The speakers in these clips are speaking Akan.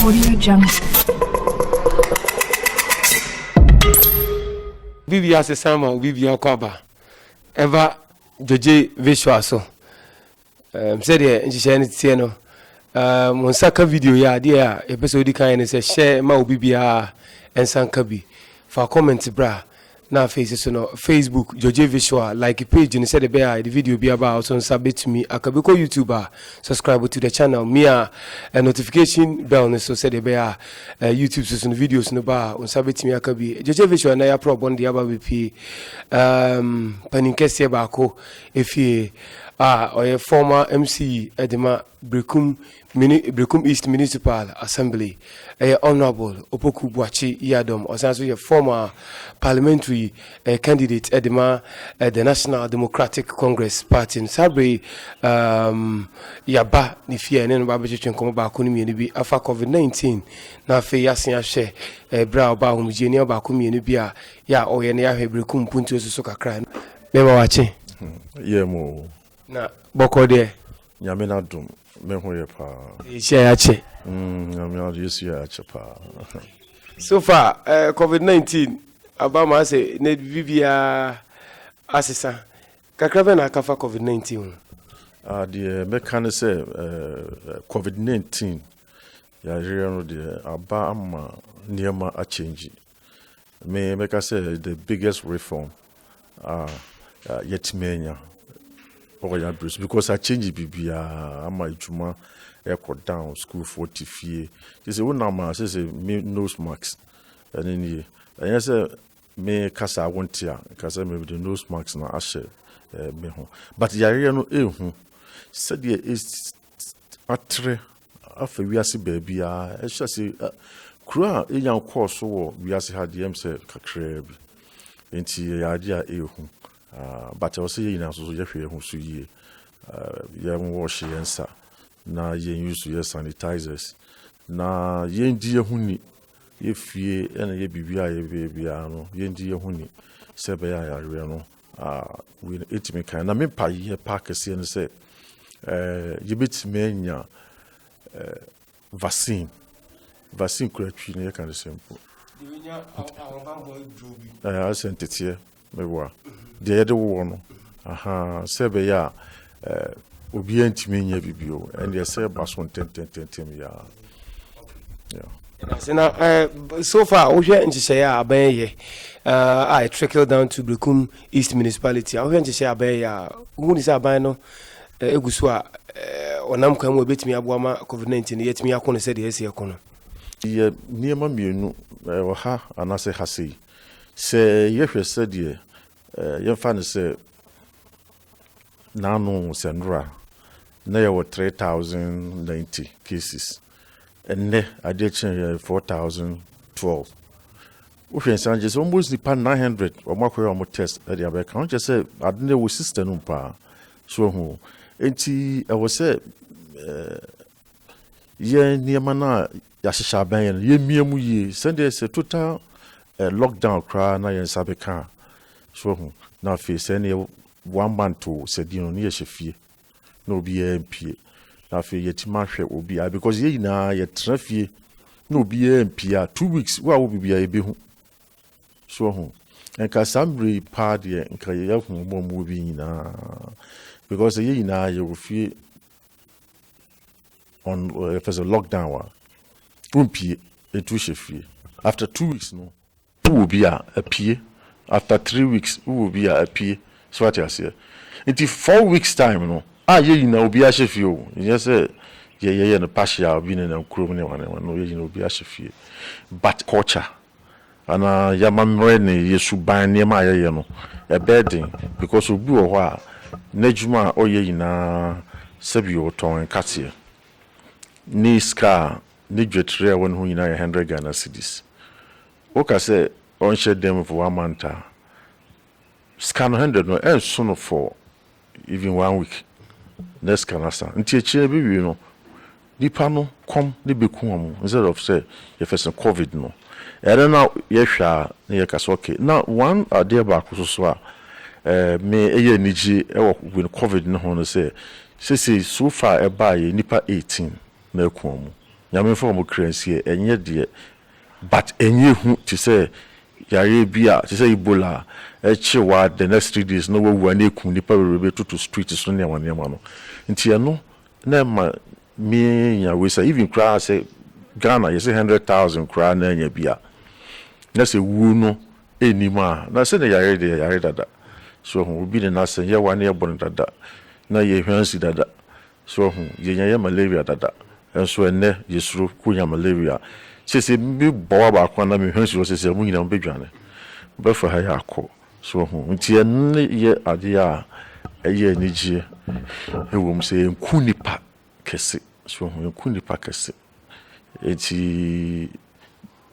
Audio Jungle. Bibia se sama bibia kwaba eva joje visual so said here nhihye ne tie no mon saka video ya de a episode kan ne se share ma bibia ensanka bi fa comment bra na face so no Facebook joje visual like page ni said the video be about so sabit me akabeko YouTuber subscribe to the channel me a notification bell ne so said the YouTube so videos no ba on sabit me akabi joje visual na ya problem de aba BP paninkese ba ko efie or former MC Edema Brekum East Municipal Assembly, Honorable Opoku Buachi Yadom, or also a former parliamentary candidate Edema the National Democratic Congress Party in Sabre Yaba Nifia and Babaji Komba Kunimi Nibi Afa COVID-19 na fe yasin share bra ba homogenia ba kumi nibia ya oyene ya Hebrekum puntu so kakra mema wachi yemo na boko de nyame na dum me ho ye pa share ya che nyame na yesu ya che pa so far COVID-19 abama say ne bibia asesa kakra be na kafa COVID-19 the mechanic say COVID-19 ya jere the aba ama niema a change me make I say the biggest reform yet menya or ya bruce because I change bibia ama ijuma echo down school 40 fie you say one na say me nose marks and any and say me kasa want ya kasa me the nose marks na ashe me ho but yare no ehu said there is atre afa wiase baabia e hwase kura eyan course wo wiase ha dem say kakra bi enti yade a ehu but also yina so ye hwe hu so yie yem wash yensa na yen use your sanitizers na yen di ehuni ye fie ena ye bibia ye bibia no yen di ehuni se be ya yare no we etimi kan na me pa ye park se ne se ye betimi anya vaccine kura twi ne kan simple dinya awambo drobi asentete mewa de yede wo no se be ya obi antimi nya bibio and they say bason ten ya so far we hear nhihye ya aban ye I trickle down to Brekum East Municipality we hear nhihye aban ya woni say aban no egusu a onam kan mo betimi aboama COVID-19 yetimi akono se de ese akono ye niema mienu wo ha anase hase se ye hwese de ye fa ne se nanu senra na ye 3090 cases and ne addiction 4012 we hwe sanje so almost the 900 or makwa mo test e dey abeka on je say adne wo system no pa so hu enti I was say ye niema na ya hihya ban ye miemu ye send say total lockdown kra na ye sabeka so hu na face any 1 month to said you know near shefie no be MP na fe yetima hwe obi because ye na ye trafie no be MP 2 weeks wa wo bibia ebe hu so hu enka sambre pa de enka ye hu mo bi nyina because ye na ye ofie on if there's a lockdown wa umpi etu shefie after 2 weeks no will be a pie after 3 weeks will be a pie so what you say in 4 weeks time no ye na obi a shefie o you say ye no partial bi na krom ne wane no ye na obi a shefie but culture ana yamamre ne yesu ban ne ma ye no e bedding because obi wo ho a najuma o ye na sabi o ton katie ni ska ni dwetre won hu nyina 100 Ghana cedis oka say on share them for 1 month scan 100 no and so for even 1 week next canasa nti echi bi wi no nipa no kom ne beku am instead of say ye first COVID no ere na ye hwa na ye kasa okay na one ade ba ko so a me eye niji e wo COVID no ho no say so far e ba ye nipa 18 na eku am nyame for mo currency enye de but enye hu to say yare bia to say Ebola echiwa the next 3 days no wo na eku nipa we to street so ne wane ma no nti eno na ma me ya we say even cry say Ghana you say 100,000 cry na nya bia na say wu no enima na say na yare dada so hu bi ne na say ye wane ye bon dada na ye hwansi dada so hu ye nya malaria dada enso enne yesuro kunya malaria se bi bo ba kwa na me hwansi se mu nyina mbedwane be for ha yakọ so hu nti enne ye ade a eye anigye ewom se enku nipa kese so hu enku nipa kese eti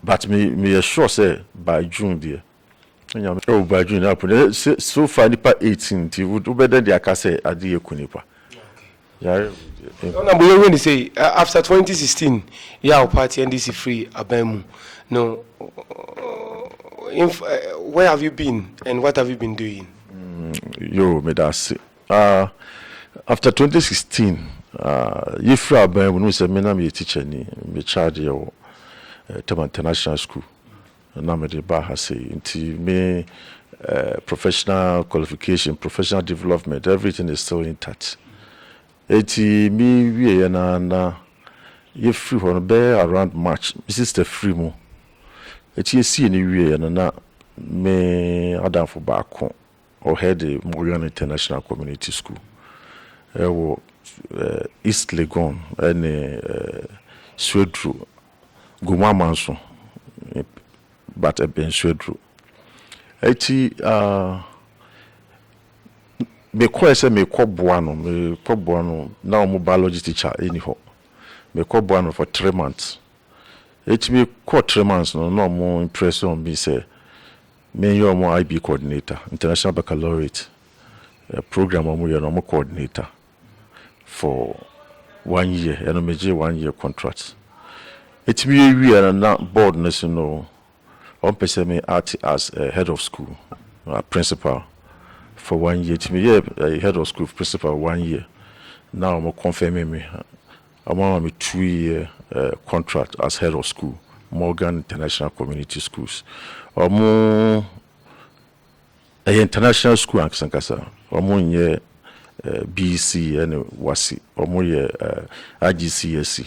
but me sure say by June there by June happen so far nipa 18 ti would better the akase ade eku nipa yeah. Now, we when say after 2016, yeah, party NDC free Abemu. No, where have you been and what have you been doing? Yo, me that's after 2016, you free Abemu. No, say me na me teacher ni me charge yo Tema International School. Na me de ba ha say inti me professional qualification, professional development, everything is still intact. Eti mi wie na ye free ho be around March. This is the free mo. Eti esi ni wie na me adam for back or head the Morgan International Community School. Ewo East Legon and Swedru Guma Manso but a ben Swedru. Eti me kwese me koboano na mo biology teacher anyhow me koboano for 3 months it me 3 months no mo impression me say me yo mo IB coordinator international baccalaureate program mo yo no mo coordinator for 1 year and me 1 year contract it me we na board national on person me act as head of school principal for 1 year. To me, yeah, head of school principal 1 year. Now I'm confirming me. I'm on a 2-year contract as head of school, Morgan International Community Schools. I'm international school and Sankasa. I'm on BC and WASI. I'm on IGCSE.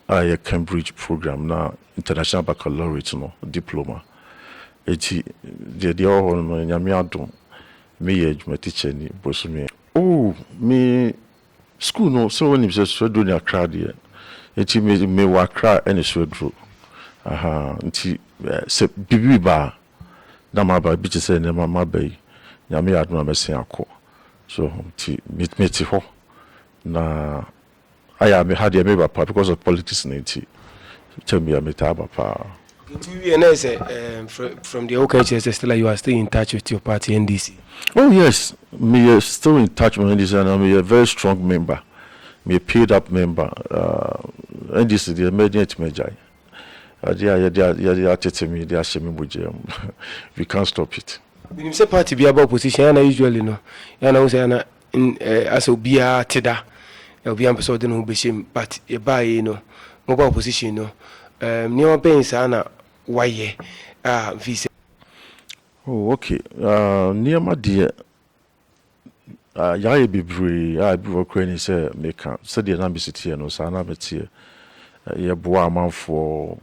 I Cambridge program now, international baccalaureate no diploma. Eti the all no nyame adom. Me my teacher ni bosumi me school no so when you so do na crowd here enti me wa crowd and so dro nti se bibi ba na ma ba bi se ne ma ba yi nyame adom ma se akọ so nti me ti ho na aya me had me ba because of politics nti tell me me ta ba pa from the OKHS still you are still in touch with your party NDC. Oh yes, me still in touch with NDC and I'm a very strong member. Me a paid up member. NDC the immediate major. We can't stop it. When you say party be about opposition, and usually no, and I say as be a teda, be episode no be shame, but a buy no mobile opposition no. Near paying sana why visa. Oh, okay. Near my dear, ya be brave. I be working say make said the ambassador no sana betie. Ya boa man for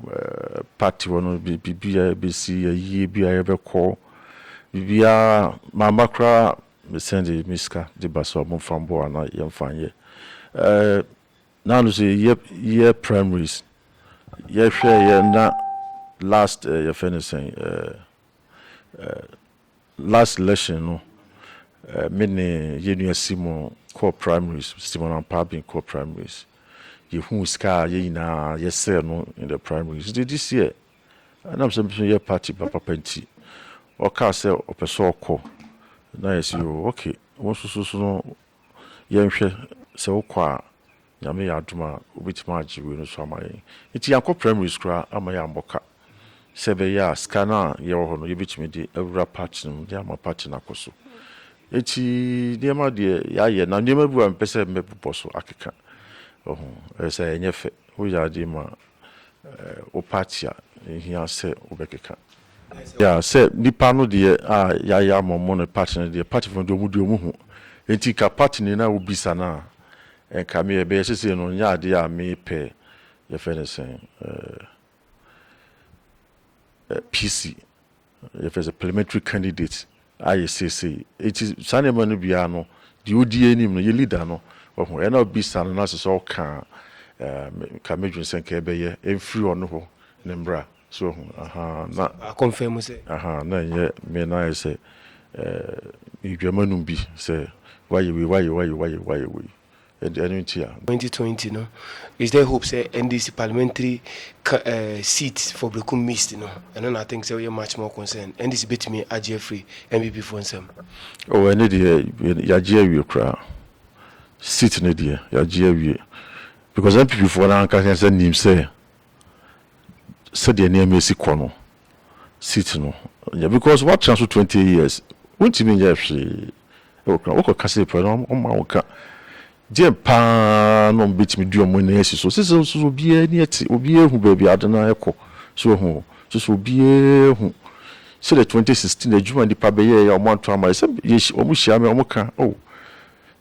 party one be BC a ye be a ever call. Bibia mama kra me send the miska the baso mon from boa na yam fan ye. Now no say ye primaries. Ye share na last ye finishing last election no many Junior Simon core primaries Simon and Pabin core primaries ye who scar ye na ye say no in the primaries this year and I'm some ye party papa penti or ka say o person ko na yes you okay won so no ye nhwe say wo kwa nyame ya aduma obitima ajiwe no so amaye iti yanko primaries kra amaye amboka sebe ya scanner ye ho no ye bitimi di awura party no dia ma party na koso iti dia ma de ya ye na ndema bu am pese mebupo so akeka say enye fe wo ya di ma o party a hia se obekeka ya se nipa no de ya momo no party no de party from do mu hu enti ka party ni na obisa na enka me be sese no nya de a me pe ye fe ne sen PC ye fe a parliamentary candidate ICC it is sanema no bia no the ODA nim no ye leader no wo e na obisa no na so ka ka medwin sen ka be ye enfri ono ho ne mbra so na I confirm say na ye me na say idwamanum bi say why we and 2020 no is there hope say NDC parliamentary seat for Brekum missed and then I think say we are much more concerned NDC bet me AGF free MPP for some and the ya GA kra seat ne dia ya GA because MPP for na can say nim say the name is kono seat no yeah because what transfer 20 years won't mean ya free o ka say pro no o ma ka je pa no bit me duo mo na esi so obi ani ati obi ehu ba bi adana ekọ so hu so obi ehu so the 2016 adwuma di pa be ye o mo to ma se o mo hia me o mo ka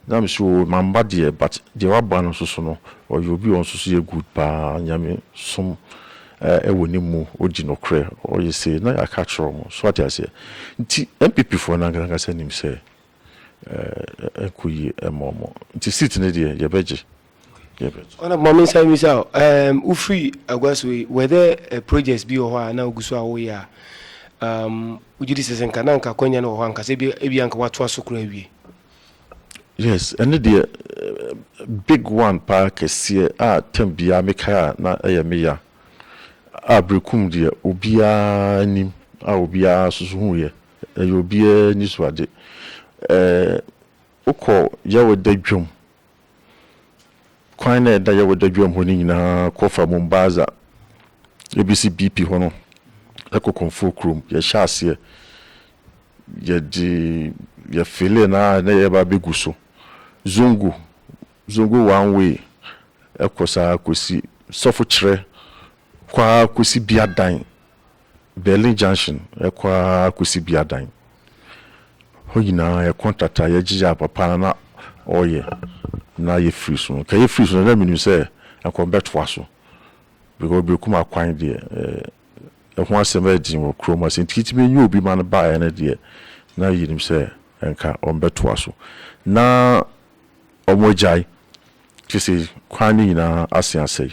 na me so mamba de but de wa ba no so no o yo bi on so ye good pa nyame som woni mu ogi no kre o ye say na ya catch mo so what I say nti MPP for na nganga se nim say ekuyi emomo nti sit ne de ye beje ona mama say mi say free agwaso were there projects bi o ho na oguso awo ya ujidi sesen kana nka konya no ho anka se bi anka watu asokro awie yes and the big one pa kese tambia meka na meya Brekum de obia nim obia susu hu ye obia ni so ade uko yawo dadwum kwan na da yawo dadwum ho ni nyina kofa Mombaza ABC BP ho no ekokonfo krom ya hyase ya di ya fele na ya ba beguso zungu one way ekosa kosi sofo kire kwa kosi biadan Berlin Junction ekwa kosi biadan hoyina ya contract ya jija papa na oye na ye free so ka ye free so na menu say akon betwa so because Brekum akwan de ho asem adin wo kroma se ntitime nyu obi man ba ya na de na yinim say enka on betwa so na omojai kisi kwan ni na asiase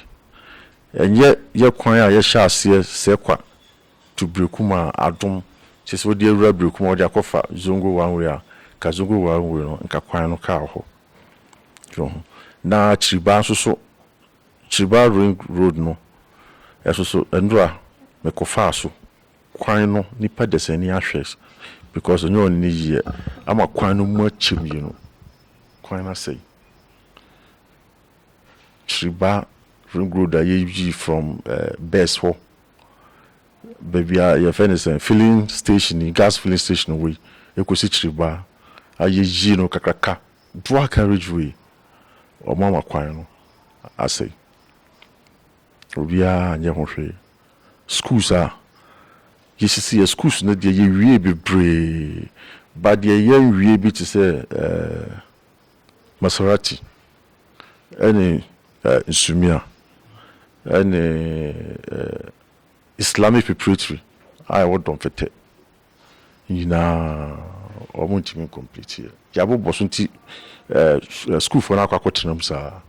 enye ye kwan a ye sha ase se kwa to Brekum adom chese wo de awura Brekum wo de akofa zongo one way ka zongo one way no nka kwan no ka ho na chiba so chiba ring road no so ndura me kofa so kwan no nipa desani ahwes because onyo ni ye ama kwan no mu achim yi no kwan na say chiba ring road ayi from best ho baby your friend is filling station gas filling station we ekosi chiba ayi no kakaka dual carriageway o mama kwan no asay obia anye ho hwe schools yesi schools na de ye wie bebre ba de ye wie bi to say Maserati any Nsumia any Islamic preparatory I would don't fit yina omuntimi complete ya bo bosunti school for na akwakotenam sa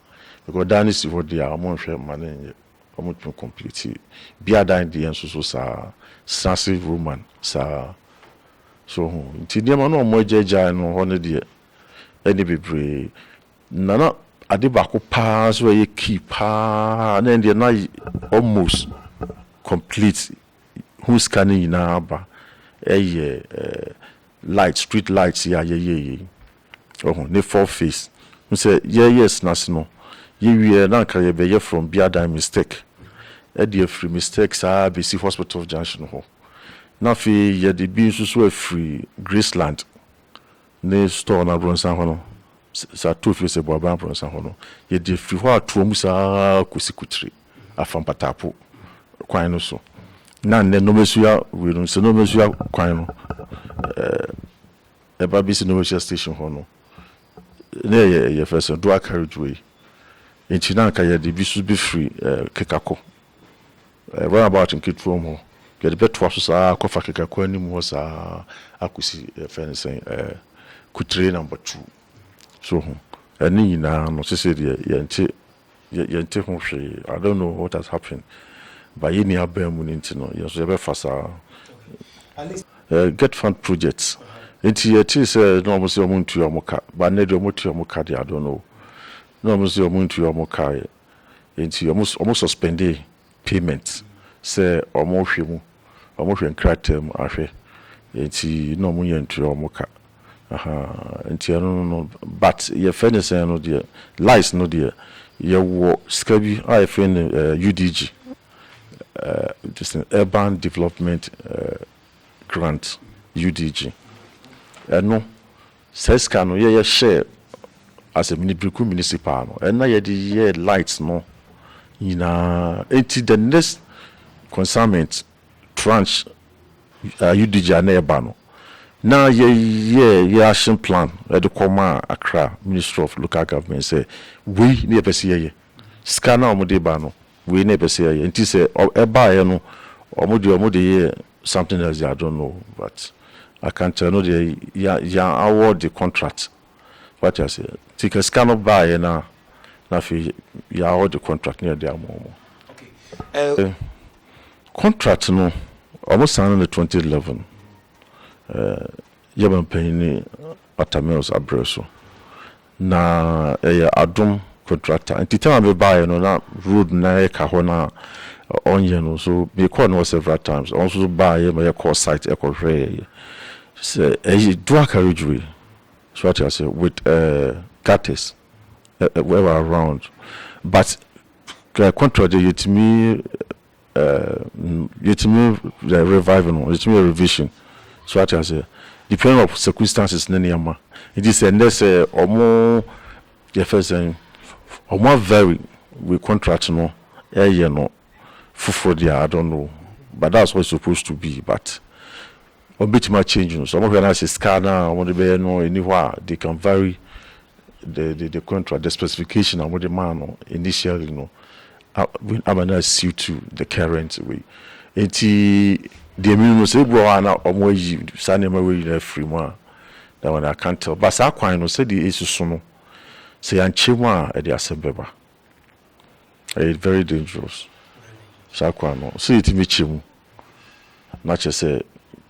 because danis for dia omonhwe mane omuntimi complete bia dan de enso so sa sassy woman sa so nti dia ma no omojeja no ho ne de eni bebre nana ade ba ko pa so ye key pa na de na almost complete who's scanning na ba light street lights ya ne four face we say yes nas no ye na ka ye be from biada mistake the free mistakes BC Hospital Junction ho na fi ye de bi so free Graceland ne store na bronsan ho no sa to fi se bo ban pronsa ho no ye de fi ho ato mu sa kosikutire afam patapo kwan no so na ne no mesu ya we no se no mesu ya kwan no e ba bi se no mesu station ho no ne ye first do carriageway enti na ka ye de bisu be free kekako run about in kitro mo ye de beto aso sa kofa kekako ani mu sa akusi fencing kutire number 2 so ani nyina no se de yente ho hwe I don't know what has happened but ye ni abam ni ntino ye so be fasa get fund projects enti ye ti say no mo se o muntu yo moka but na de o mutu yo moka de I don't know no mo se o muntu yo moka enti o suspend payment say o mo hwe mu o mo hwe nkratem ahwe enti no mo ye ntu yo moka enti no but ye fairness no de lies no de ye wo skabi I find UDG just an urban development grant UDG no says can ye share as a municipal no and na ye the lights no enti the next consignment tranche UDG na eba no na ye action plan the Koma Accra Ministry of Local Government say we ne pese ye scanner omode ba no we ne pese ye enti say eba ye no omode ye something else I don't know but I can't tell no the ya award the contract what I say take a scanner ba ye na fi ya award the contract near there more okay contract no almost signed in 2011 yaban payni atamels abreso na adum contractor entity am be buy no na road na e ka ho na onye no so be call no several times also buy my call site e ko hwe say do carriageway so what I say with gutters where around but contract yetimi reviving yetimi revision so what I say depending of circumstances neniama it is unless omo ye first omo vary we contract no no for dia I don't know but that's what it's supposed to be but a bit much changing so omo na say scanner omo de be no anywhere they can vary the contract the specification omo the man no initially no I'm not suit to the current way enti the minimum say go na omo yi sanema we na free mu that one I can't tell but sa kwan no say the isusu no say anchemu a the asembeba it's very dangerous sa kwan no say it me chemu na che say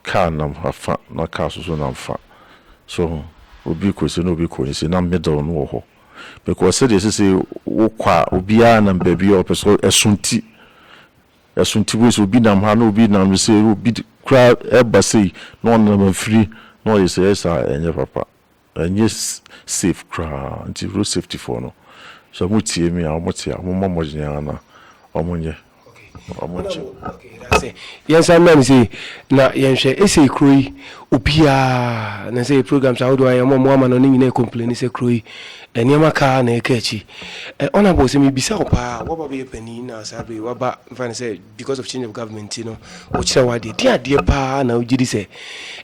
car nam afa na car so nam fa so obi ko say no obi ko say na middle no ho because say this say wo kwa obi a na baby o person esunti we so bi nam ha no bi nam say obi kra eba say no na free no you say esa enye papa enye safe kra anti road safety for no so mutie me a mutie mo mamojnya na omonye okay that's it yes I mean say na yenhwe ese kroi opia na say programs how do I mo ama no nyina complain say kroi eniama ka na ekachi honorable say me bisa opa what be pani na sabe waba fan say because of change of government you know ochira wade dia pa na ugidi say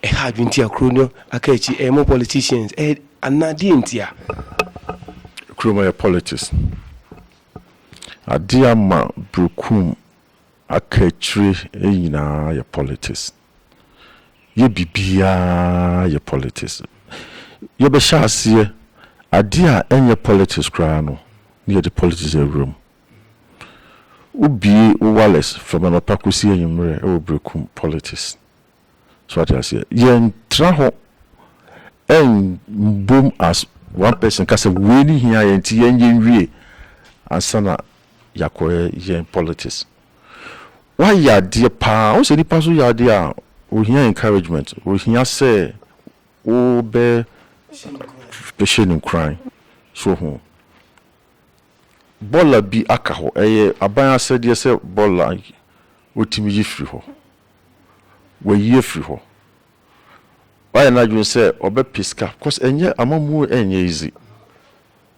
ha dwinti akro no akachi more politicians anadi ntia kroma politics adia ma brukum akachire nyina ya politics ye bibia ya politics ye be shase adia enye politics kra no near the politics room ubi Wallace from an opakusi enyimre e obrekum politics so what I say yen tra ho en boom as one person ka say we ni hia yen ti yen wie ansana yakoye yen politics why ya dear pa o se ni pa so ya dear o hia encouragement o hia say o be patient in crime so ho bola bi aka ho aban asede se bola otimi yi free ho we yi free ho why na dwun say obe piska because enye amamu enye easy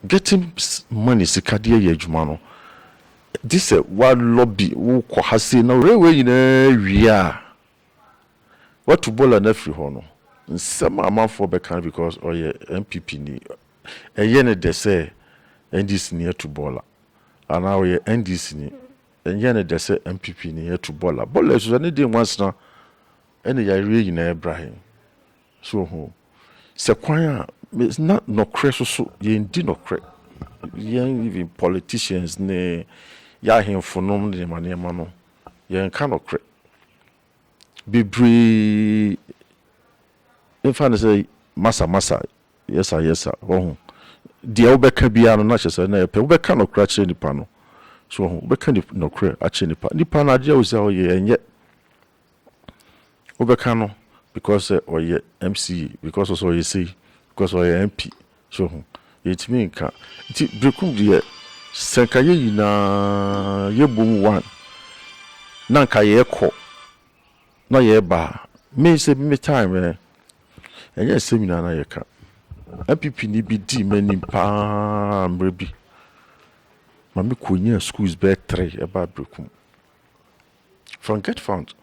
getting money sikadie ye adwuma no this wa lobby wo ko hase na rewe na wia what to bola na free ho no nsem amanfo be kan because oye MPP ni eye ne de say NDC ni to bola ana oye NDC ni eye ne de say MPP ni to bola so ne dey once na ene ya rewe na Ibrahim so ho se kwan a not no crash so ye ndi no crash yen even politicians ne ya hemfo nom ne manema no yen ka no crash bebre in fact say masa yes oh de obeka bia no na chese na pe obeka no crash nipa no so obeka no crash ache nipa na dia o say oye enye obeka no because oye MC because also you see because oye MP so it mean ka ti brekum de senkaye yina yebom one na nka ye ko na ye ba me say me time enye seminar na ye ka MPP ni bi di mani pa mrebi ma me konya schools be 3 eba brekum from get found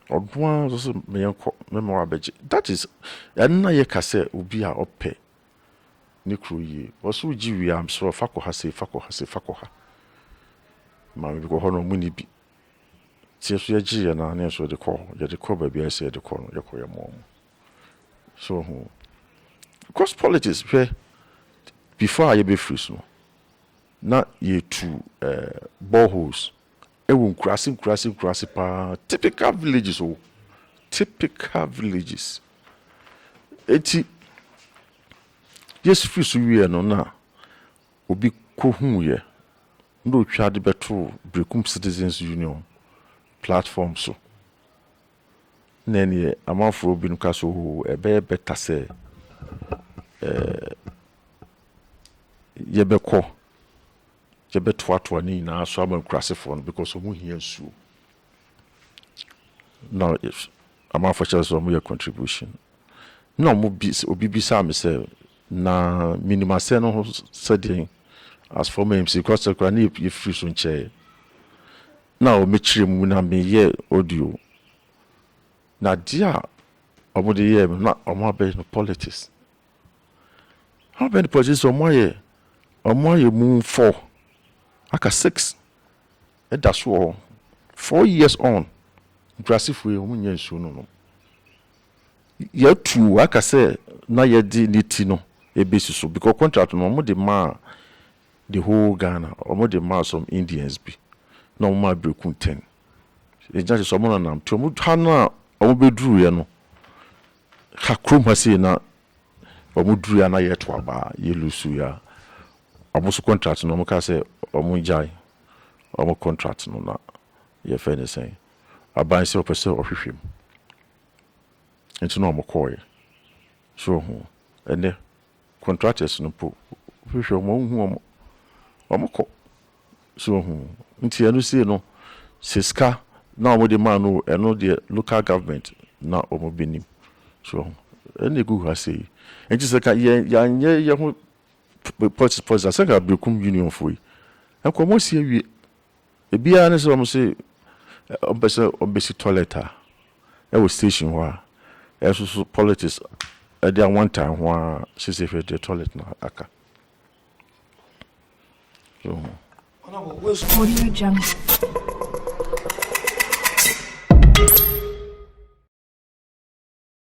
odwan so me yanko me mo abeje that is na ye ka say obi a ope ni kruyi wasu jiwi am so fako ha ma me ko hono muni bi tie so ye ji na na so de ko ba bi ase de ko no ye ko ye mo so because politics before I be free so na ye to boreholes ewu krasi pa typical villages eti yes free so we no na obi ko hu ye ndo twa de beto Brekum Citizens Union platform so nene amanfo obi no ka so ebe beta se ye beto atwani na so am krasi for because omu hia su now if amanfo chance so your contribution no mo bi obi bi sa me say na minima se no said as for me MC because the crane you free so nche na o mechire mu na me ye audio na dia omo de ye na omo abe no politics how many politics omo ye mu 4 aka 6 e da so 4 years on aggressive way omo nya nsu no ye tu aka say na ye di niti no e base so because contract no omo de ma the whole Ghana omo de ma some Indians be no ma Brekum 10 e just so mo na to mo hana omo beduru ye no ha krom ha say na omo duru ya na ye to aba ye lusu ya omo so contract no mo ka say omo jai omo contract no na ye fe ne say aban say opese ohwehwem enti no omo koye so ene contractors no po hwehwe omo omo ko so enti enu say no siska na omo de man no eno de local government na omo benim so ene gu ha say enti se ka ye ho politics asaka Brekum Union foi enkomo si awie ebia ne so omo say obesi toilet e wo station ho a so politics at the one time where she said the toilet na aka so Audio Jungle.